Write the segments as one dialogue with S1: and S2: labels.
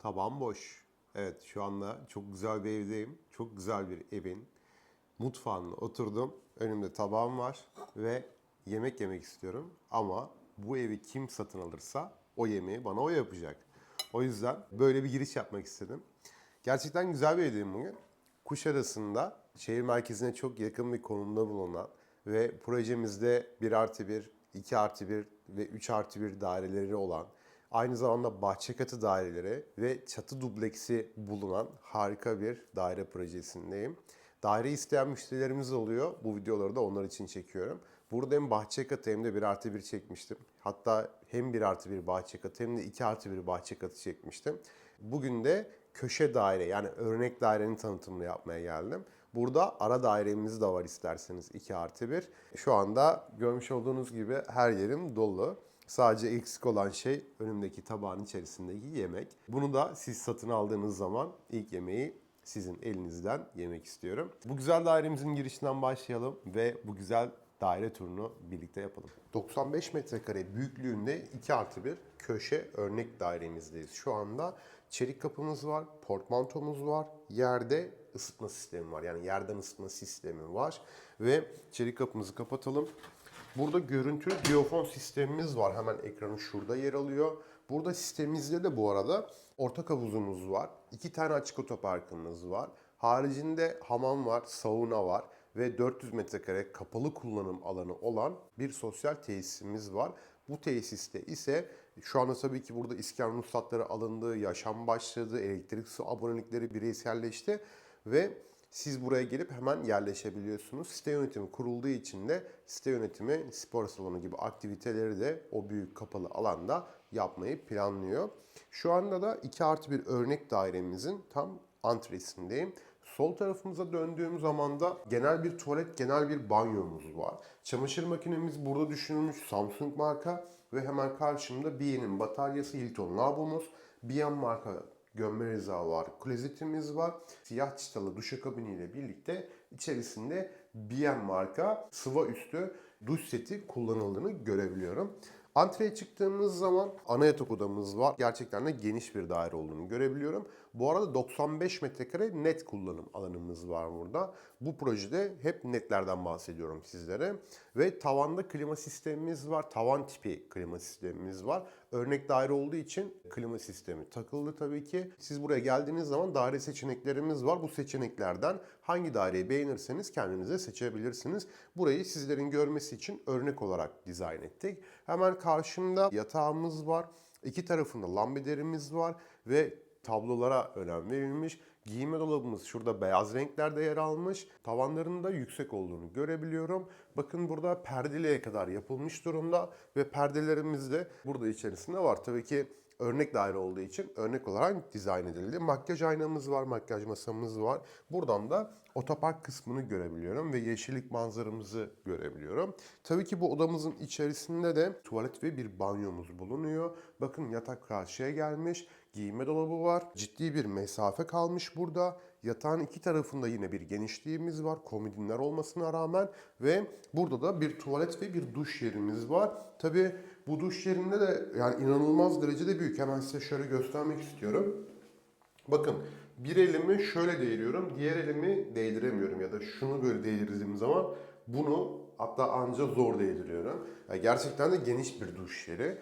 S1: Taban boş. Evet, şu anda çok güzel bir evdeyim. Çok güzel bir evin mutfağında oturdum. Önümde tabağım var ve yemek yemek istiyorum. Ama bu evi kim satın alırsa o yemeği bana o yapacak. O yüzden böyle bir giriş yapmak istedim. Gerçekten güzel bir evdeyim bugün. Kuşadası'nda şehir merkezine çok yakın bir konumda bulunan ve projemizde 1+1, 2+1 ve 3+1 daireleri olan, aynı zamanda bahçe katı daireleri ve çatı dubleksi bulunan harika bir daire projesindeyim. Daire isteyen müşterilerimiz oluyor. Bu videoları da onlar için çekiyorum. Burada hem bahçe katı hem de 1+1 çekmiştim. Hatta hem 1+1 bahçe katı hem de 2+1 bahçe katı çekmiştim. Bugün de köşe daire yani örnek dairenin tanıtımını yapmaya geldim. Burada ara dairemiz de var isterseniz 2+1. Şu anda görmüş olduğunuz gibi her yerim dolu. Sadece eksik olan şey önümdeki tabağın içerisindeki yemek. Bunu da siz satın aldığınız zaman ilk yemeği sizin elinizden yemek istiyorum. Bu güzel dairemizin girişinden başlayalım ve bu güzel daire turunu birlikte yapalım. 95 metrekare büyüklüğünde 2+1 köşe örnek dairemizdeyiz. Şu anda çelik kapımız var, portmantomuz var, yerde ısıtma sistemi var. Yani yerden ısıtma sistemi var ve çelik kapımızı kapatalım. Burada görüntülü diyafon sistemimiz var. Hemen ekranın şurada yer alıyor. Burada sistemimizde de bu arada ortak havuzumuz var. 2 tane açık otoparkımız var. Haricinde hamam var, sauna var ve 400 metrekare kapalı kullanım alanı olan bir sosyal tesisimiz var. Bu tesiste ise şu anda tabii ki burada iskan ruhsatları alındı, yaşam başladı, elektrik su abonelikleri bireyselleşti ve siz buraya gelip hemen yerleşebiliyorsunuz. Site yönetimi kurulduğu için de site yönetimi spor salonu gibi aktiviteleri de o büyük kapalı alanda yapmayı planlıyor. Şu anda da 2+1 örnek dairemizin tam antresindeyim. Sol tarafımıza döndüğüm zaman da genel bir tuvalet, genel bir banyomuz var. Çamaşır makinemiz burada düşünülmüş Samsung marka ve hemen karşımda Bien'in bataryası Hilton lavabomuz. Bien marka gömme reza var, klozetimiz var. Siyah çıtalı duşakabini ile birlikte içerisinde Bien marka sıva üstü duş seti kullanıldığını görebiliyorum. Antreye çıktığımız zaman ana yatak odamız var. Gerçekten de geniş bir daire olduğunu görebiliyorum. Bu arada 95 metrekare net kullanım alanımız var burada. Bu projede hep netlerden bahsediyorum sizlere. Ve tavanda klima sistemimiz var. Tavan tipi klima sistemimiz var. Örnek daire olduğu için klima sistemi takıldı tabii ki. Siz buraya geldiğiniz zaman daire seçeneklerimiz var. Bu seçeneklerden hangi daireyi beğenirseniz kendinize seçebilirsiniz. Burayı sizlerin görmesi için örnek olarak dizayn ettik. Hemen karşımda yatağımız var. İki tarafında lambaderimiz var ve tablolara önem verilmiş. Giyinme dolabımız şurada beyaz renklerde yer almış. Tavanlarında yüksek olduğunu görebiliyorum. Bakın burada perdeliğe kadar yapılmış durumda ve perdelerimiz de burada içerisinde var. Tabii ki örnek daire olduğu için örnek olarak dizayn edildi. Makyaj aynamız var, makyaj masamız var. Buradan da otopark kısmını görebiliyorum ve yeşillik manzaramızı görebiliyorum. Tabii ki bu odamızın içerisinde de tuvalet ve bir banyomuz bulunuyor. Bakın yatak karşıya gelmiş. Giyinme dolabı var. Ciddi bir mesafe kalmış burada. Yatağın iki tarafında yine bir genişliğimiz var. Komodinler olmasına rağmen ve burada da bir tuvalet ve bir duş yerimiz var. Tabii bu duş yerinde de yani inanılmaz derecede büyük. Hemen size şöyle göstermek istiyorum. Bakın bir elimi şöyle değdiriyorum, diğer elimi değdiremiyorum ya da şunu böyle değdirdiğim zaman bunu hatta anca zor değdiriyorum. Yani gerçekten de geniş bir duş yeri.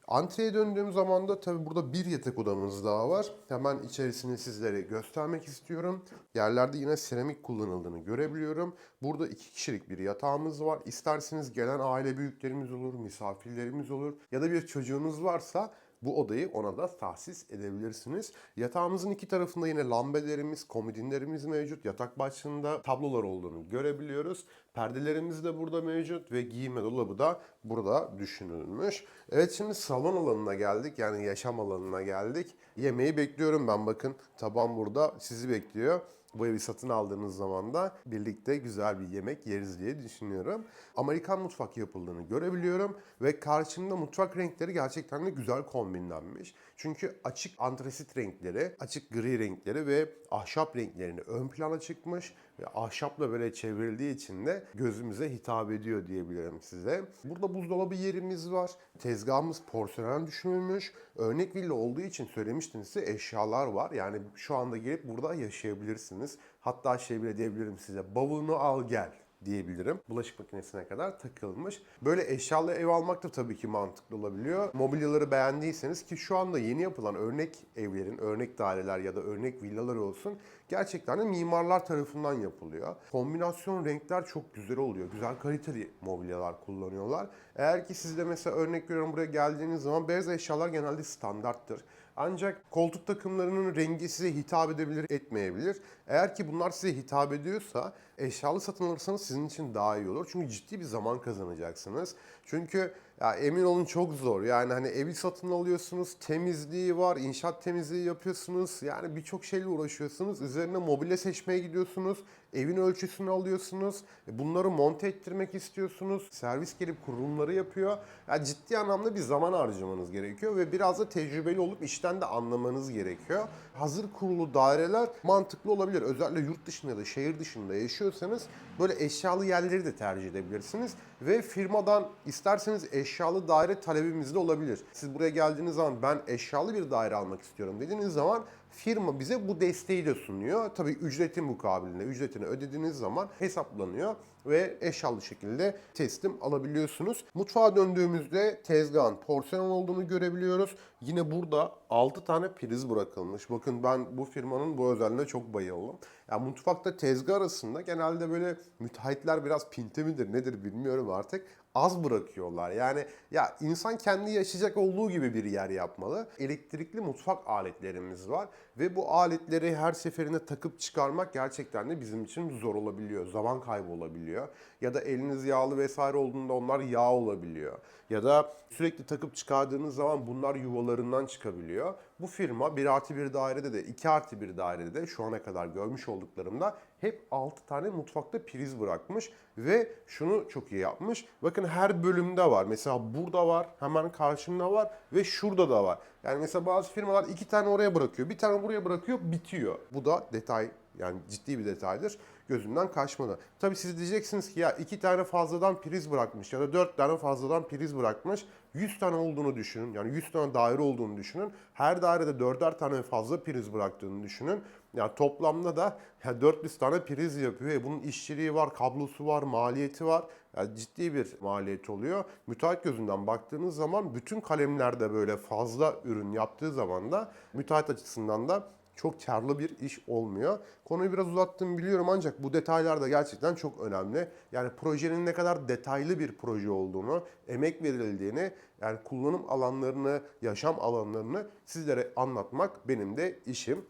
S1: Antreye döndüğüm zaman da tabii burada bir yatak odamız daha var. Hemen içerisini sizlere göstermek istiyorum. Yerlerde yine seramik kullanıldığını görebiliyorum. Burada 2 kişilik bir yatağımız var. İsterseniz gelen aile büyüklerimiz olur, misafirlerimiz olur ya da bir çocuğunuz varsa bu odayı ona da tahsis edebilirsiniz. Yatağımızın iki tarafında yine lambelerimiz, komodinlerimiz mevcut. Yatak başında tablolar olduğunu görebiliyoruz. Perdelerimiz de burada mevcut ve giyinme dolabı da burada düşünülmüş. Evet, şimdi salon alanına geldik. Yani yaşam alanına geldik. Yemeği bekliyorum ben, bakın. Tabağım burada sizi bekliyor. Bu evi satın aldığınız zaman da birlikte güzel bir yemek yeriz diye düşünüyorum. Amerikan mutfak yapıldığını görebiliyorum ve karşımda mutfak renkleri gerçekten de güzel kombinlenmiş. Çünkü açık antresit renkleri, açık gri renkleri ve ahşap renklerini ön plana çıkmış ve ahşapla böyle çevrildiği için de gözümüze hitap ediyor diyebilirim size. Burada buzdolabı yerimiz var. Tezgahımız porselen düşünülmüş. Örnek villa olduğu için söylemiştim size, eşyalar var. Yani şu anda gelip burada yaşayabilirsiniz. Hatta şey bile diyebilirim size, bavulunu al gel diyebilirim. Bulaşık makinesine kadar takılmış. Böyle eşyalı ev almak da tabii ki mantıklı olabiliyor. Mobilyaları beğendiyseniz, ki şu anda yeni yapılan örnek evlerin, örnek daireler ya da örnek villalar olsun, gerçekten de mimarlar tarafından yapılıyor. Kombinasyon renkler çok güzel oluyor. Güzel kaliteli mobilyalar kullanıyorlar. Eğer ki siz de mesela örnek veriyorum buraya geldiğiniz zaman beyaz eşyalar genelde standarttır. Ancak koltuk takımlarının rengi size hitap edebilir, etmeyebilir. Eğer ki bunlar size hitap ediyorsa eşyalı satın alırsanız sizin için daha iyi olur. Çünkü ciddi bir zaman kazanacaksınız. Çünkü ya emin olun çok zor. Yani hani evi satın alıyorsunuz, temizliği var, inşaat temizliği yapıyorsunuz. Yani birçok şeyle uğraşıyorsunuz. Üzerine mobilya seçmeye gidiyorsunuz. Evin ölçüsünü alıyorsunuz. Bunları monte ettirmek istiyorsunuz. Servis gelip kurulumları yapıyor. Yani ciddi anlamda bir zaman harcamanız gerekiyor ve biraz da tecrübeli olup işten de anlamanız gerekiyor. Hazır kurulu daireler mantıklı olabilir. Özellikle yurt dışında da şehir dışında yaşıyorsanız böyle eşyalı yerleri de tercih edebilirsiniz. Ve firmadan isterseniz eşyalı daire talebimiz de olabilir. Siz buraya geldiğiniz zaman ben eşyalı bir daire almak istiyorum dediğiniz zaman firma bize bu desteği de sunuyor. Tabii ücretin mukabilinde, ücretini ödediğiniz zaman hesaplanıyor ve eşyalı şekilde teslim alabiliyorsunuz. Mutfağa döndüğümüzde tezgahın porselen olduğunu görebiliyoruz. Yine burada 6 tane priz bırakılmış. Bakın ben bu firmanın bu özelliğine çok bayıldım. Yani mutfakta tezgah arasında genelde böyle müteahhitler biraz pinti midir nedir bilmiyorum artık, az bırakıyorlar. Yani ya insan kendi yaşayacak olduğu gibi bir yer yapmalı. Elektrikli mutfak aletlerimiz var ve bu aletleri her seferinde takıp çıkarmak gerçekten de bizim için zor olabiliyor. Zaman kaybı olabiliyor. Ya da eliniz yağlı vesaire olduğunda onlar yağ olabiliyor. Ya da sürekli takıp çıkardığınız zaman bunlar yuvalarından çıkabiliyor. Bu firma 1+1 dairede de 2+1 dairede de şu ana kadar görmüş olduklarımda hep 6 tane mutfakta priz bırakmış ve şunu çok iyi yapmış. Bakın her bölümde var. Mesela burada var, hemen karşımda var ve şurada da var. Yani mesela bazı firmalar 2 tane oraya bırakıyor, bir tane buraya bırakıyor, bitiyor. Bu da detay, yani ciddi bir detaydır. Gözümden kaçmadı. Tabii siz diyeceksiniz ki ya 2 tane fazladan priz bırakmış ya da 4 tane fazladan priz bırakmış. 100 tane olduğunu düşünün. Yani 100 tane daire olduğunu düşünün. Her dairede 4'er tane fazla priz bıraktığını düşünün. Yani toplamda da 400 tane priz yapıyor. Bunun işçiliği var, kablosu var, maliyeti var. Yani ciddi bir maliyet oluyor. Müteahhit gözünden baktığınız zaman bütün kalemlerde böyle fazla ürün yaptığı zaman da müteahhit açısından da çok karlı bir iş olmuyor. Konuyu biraz uzattım biliyorum ancak bu detaylar da gerçekten çok önemli. Yani projenin ne kadar detaylı bir proje olduğunu, emek verildiğini, yani kullanım alanlarını, yaşam alanlarını sizlere anlatmak benim de işim.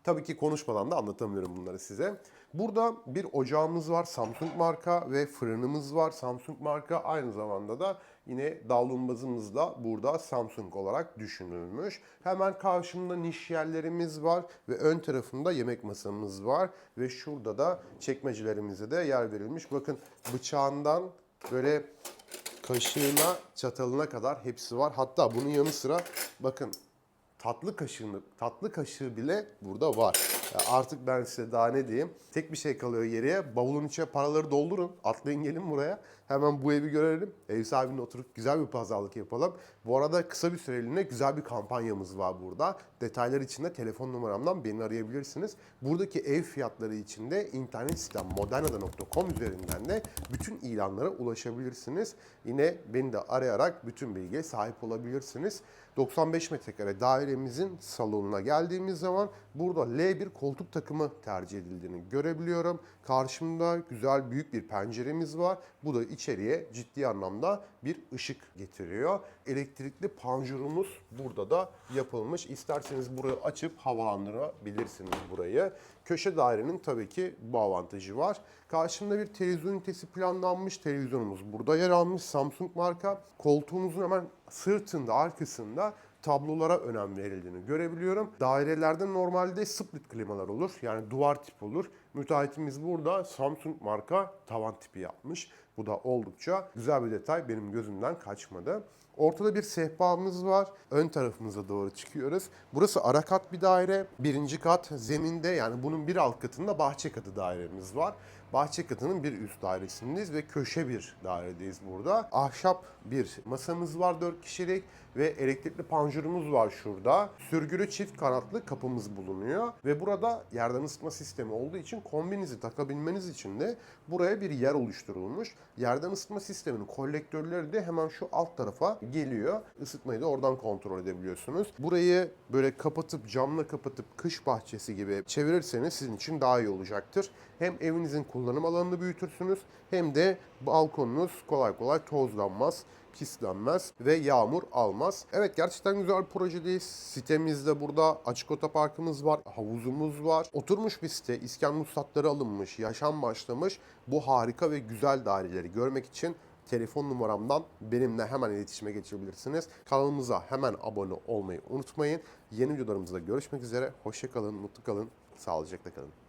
S1: Tabii ki konuşmadan da anlatamıyorum bunları size. Burada bir ocağımız var, Samsung marka, ve fırınımız var, Samsung marka. Aynı zamanda da yine davlumbazımız da burada Samsung olarak düşünülmüş. Hemen karşımda niş yerlerimiz var ve ön tarafında yemek masamız var. Ve şurada da çekmecelerimize de yer verilmiş. Bakın bıçağından böyle kaşığına, çatalına kadar hepsi var. Hatta bunun yanı sıra bakın tatlı kaşığı bile burada var. Ya artık ben size daha ne diyeyim? Tek bir şey kalıyor geriye. Bavulun içine paraları doldurun. Atlayın gelin buraya. Hemen bu evi görelim. Ev sahibine oturup güzel bir pazarlık yapalım. Bu arada kısa bir süreliğine güzel bir kampanyamız var burada. Detaylar için de telefon numaramdan beni arayabilirsiniz. Buradaki ev fiyatları için de internet sitem modernada.com üzerinden de bütün ilanlara ulaşabilirsiniz. Yine beni de arayarak bütün bilgiye sahip olabilirsiniz. 95 metrekare dairemizin salonuna geldiğimiz zaman burada L1 koltuk takımı tercih edildiğini görebiliyorum. Karşımda güzel büyük bir penceremiz var. Bu da içeriye ciddi anlamda bir ışık getiriyor. Elektrikli panjurumuz burada da yapılmış. İsterseniz burayı açıp havalandırabilirsiniz burayı. Köşe dairenin tabii ki bu avantajı var. Karşımda bir televizyon ünitesi planlanmış. Televizyonumuz burada yer almış. Samsung marka. Koltuğumuzun hemen sırtında, arkasında tablolara önem verildiğini görebiliyorum. Dairelerde normalde split klimalar olur. Yani duvar tip olur. Müteahhitimiz burada Samsung marka tavan tipi yapmış. Bu da oldukça güzel bir detay, benim gözümden kaçmadı. Ortada bir sehpamız var. Ön tarafımıza doğru çıkıyoruz. Burası ara kat bir daire. Birinci kat zeminde, yani bunun bir alt katında bahçe katı dairemiz var. Bahçe katının bir üst dairesindeyiz ve köşe bir dairedeyiz burada. Ahşap bir masamız var 4 kişilik ve elektrikli panjurumuz var şurada. Sürgülü çift kanatlı kapımız bulunuyor ve burada yerden ısıtma sistemi olduğu için kombinizi takabilmeniz için de buraya bir yer oluşturulmuş. Yerden ısıtma sisteminin kolektörleri de hemen şu alt tarafa geliyor. Isıtmayı da oradan kontrol edebiliyorsunuz. Burayı böyle kapatıp, camla kapatıp kış bahçesi gibi çevirirseniz sizin için daha iyi olacaktır. Hem evinizin kullanım alanını büyütürsünüz hem de balkonunuz kolay kolay tozlanmaz, pislenmez ve yağmur almaz. Evet, gerçekten güzel bir projedeyiz. Sitemizde burada açık otoparkımız var, havuzumuz var. Oturmuş bir site, iskan ruhsatları alınmış, yaşam başlamış. Bu harika ve güzel daireleri görmek için telefon numaramdan benimle hemen iletişime geçebilirsiniz. Kanalımıza hemen abone olmayı unutmayın. Yeni videolarımızda görüşmek üzere. Hoşça kalın, mutlu kalın, sağlıcakla kalın.